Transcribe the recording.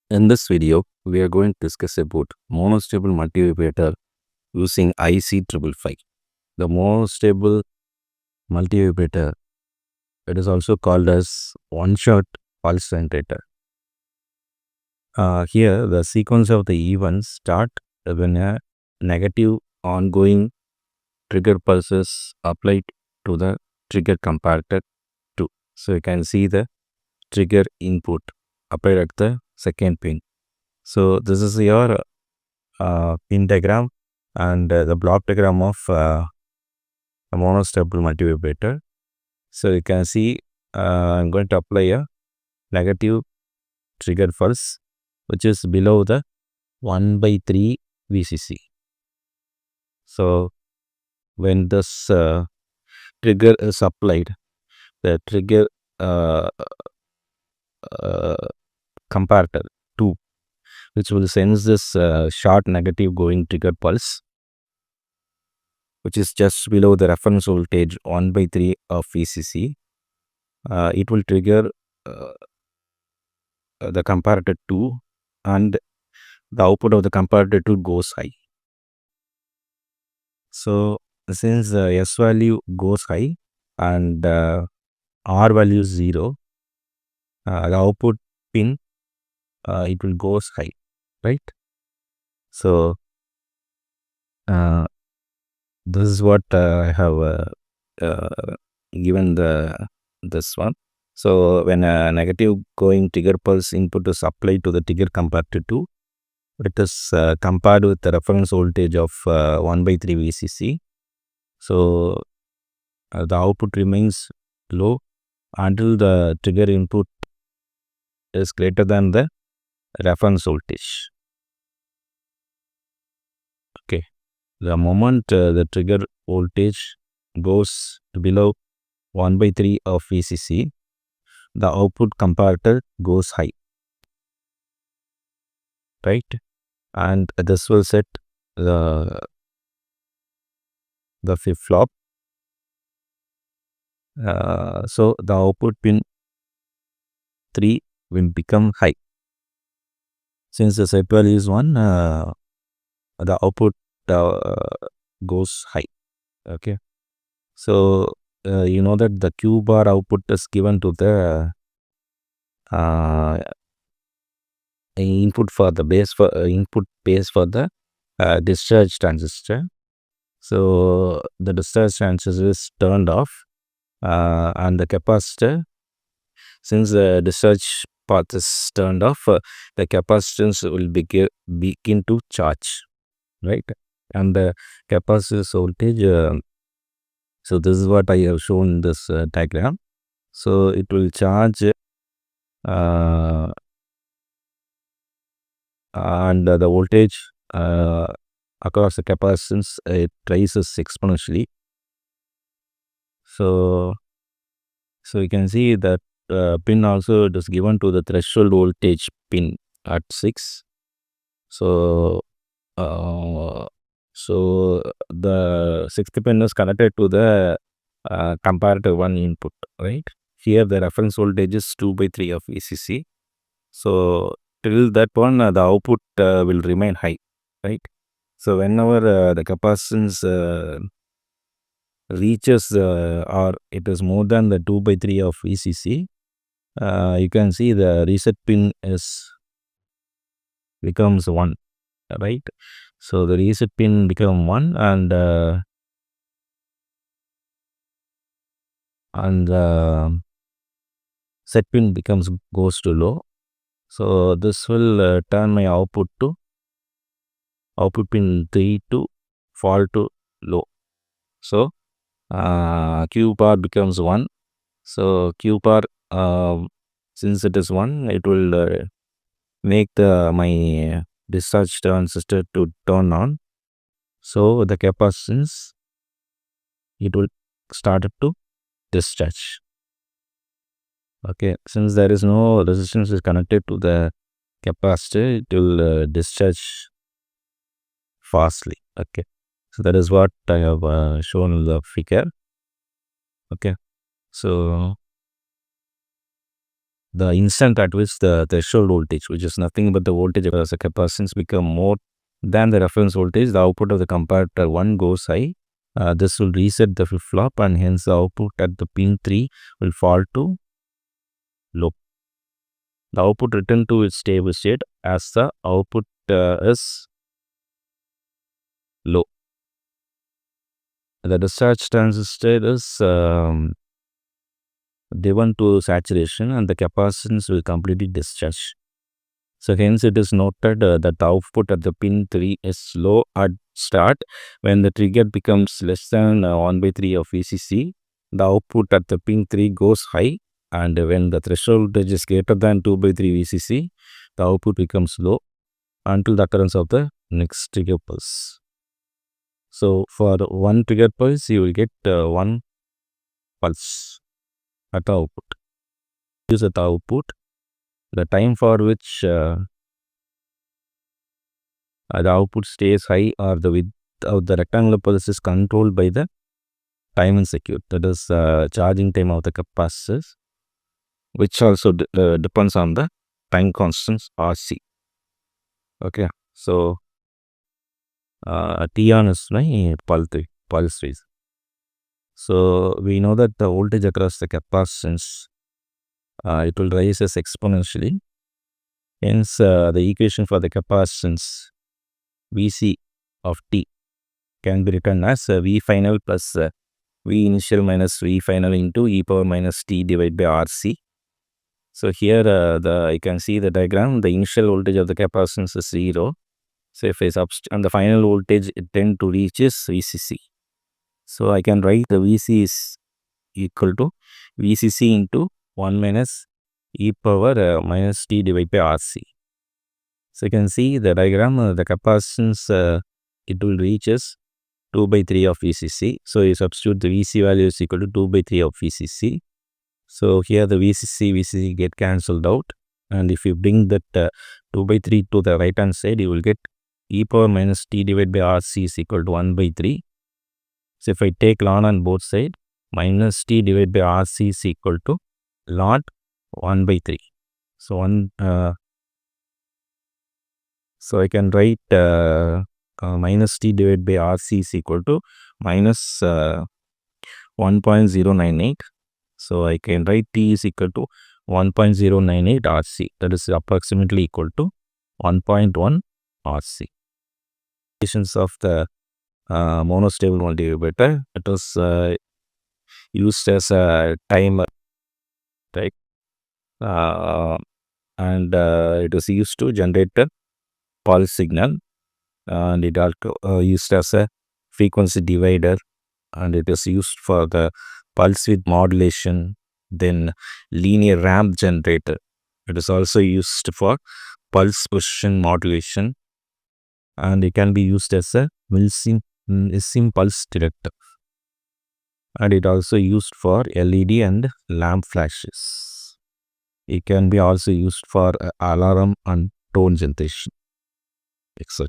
In this video, we are going to discuss about monostable multivibrator using IC555. The monostable multivibrator, it is also called as one-shot pulse generator. Here, the sequence of the events start when a negative ongoing trigger pulse is applied to the trigger comparator 2. So you can see the trigger input applied at the second pin. So this is your pin diagram and the block diagram of a monostable multivibrator. So you can see I'm going to apply a negative trigger pulse which is below the 1/3 VCC. So when this trigger is applied, the trigger comparator 2, which will sense this short negative going trigger pulse, which is just below the reference voltage 1/3 of VCC. It will trigger the comparator 2 and the output of the comparator 2 goes high. So since the S value goes high and R value is 0, the output pin it will goes high, right? So this is what I have given this one. So when a negative going trigger pulse input is applied to the trigger comparator 2, it is compared with the reference voltage of 1/3 VCC. So the output remains low until the trigger input is greater than the reference voltage. Okay, the moment the trigger voltage goes below 1/3 of VCC, the output comparator goes high, right? And this will set the flip-flop. So the output pin 3 will become high. Since the set value is 1, the output goes high. Okay. So you know that the Q bar output is given to the input for the base for the discharge transistor. So the discharge transistor is turned off and the capacitor, since the discharge path is turned off, the capacitance will begin to charge, right? And the capacitor's voltage, so this is what I have shown in this diagram. So it will charge and the voltage across the capacitance, it rises exponentially. So you can see that pin also it is given to the threshold voltage pin at 6. So the sixth pin is connected to the comparator 1 input, right? Here the reference voltage is 2/3 of VCC. So till that one the output will remain high, right? So whenever the capacitance reaches or it is more than the 2/3 of VCC, you can see the reset pin becomes 1, right? So the reset pin become 1 and set pin goes to low. So this will turn my output pin 3 to fall to low. So Q bar becomes 1. So Q bar, since it is 1, it will make my discharge transistor to turn on. So the capacitance, it will start to discharge. Okay, since there is no resistance is connected to the capacitor, it will discharge fastly. Okay, so that is what I have shown in the figure. Okay, so the instant at which the threshold voltage, which is nothing but the voltage across the capacitance, become more than the reference voltage, the output of the comparator 1 goes high. This will reset the flip-flop, and hence the output at the pin 3 will fall to low. The output return to its stable state as the output is low. The discharge transistor is driven to saturation, and the capacitance will completely discharge. So hence it is noted that the output at the pin 3 is low at start. When the trigger becomes less than 1 by 3 of VCC, the output at the pin 3 goes high, and when the threshold voltage is greater than 2 by 3 VCC, the output becomes low until the occurrence of the next trigger pulse. So for one trigger pulse, you will get one pulse at the output. Use at the output, the time for which the output stays high or the width of the rectangular pulse is controlled by the time in circuit, that is charging time of the capacitors, which also depends on the time constants RC. Okay, so T on is my pulse phase. So we know that the voltage across the capacitance it will rise as exponentially. Hence the equation for the capacitance Vc of t can be written as V final plus V initial minus V final into e power minus t divided by RC. So here I can see the diagram. The initial voltage of the capacitance is 0. So if I and the final voltage it tend to reach is VCC. So I can write the Vc is equal to VCC into 1 minus e power minus t divided by RC. So you can see the diagram, the capacitance it will reach as 2 by 3 of VCC. So you substitute the Vc value is equal to 2 by 3 of VCC. So here the VCC get cancelled out, and if you bring that 2 by 3 to the right hand side, you will get e power minus t divided by RC is equal to 1 by 3. So if I take ln on both sides, minus t divided by RC is equal to ln 1 by 3. So so I can write minus t divided by RC is equal to minus 1.098. So I can write T is equal to 1.098 RC. That is approximately equal to 1.1 RC. Of the monostable multivibrator, it was used as a timer, right? And it was used to generate a pulse signal, and it also used as a frequency divider, and it is used for the pulse width modulation. Then linear ramp generator, it is also used for pulse position modulation, and it can be used as a Wilson pulse detector, and it also used for LED and lamp flashes. It can be also used for alarm and tone generation, etc.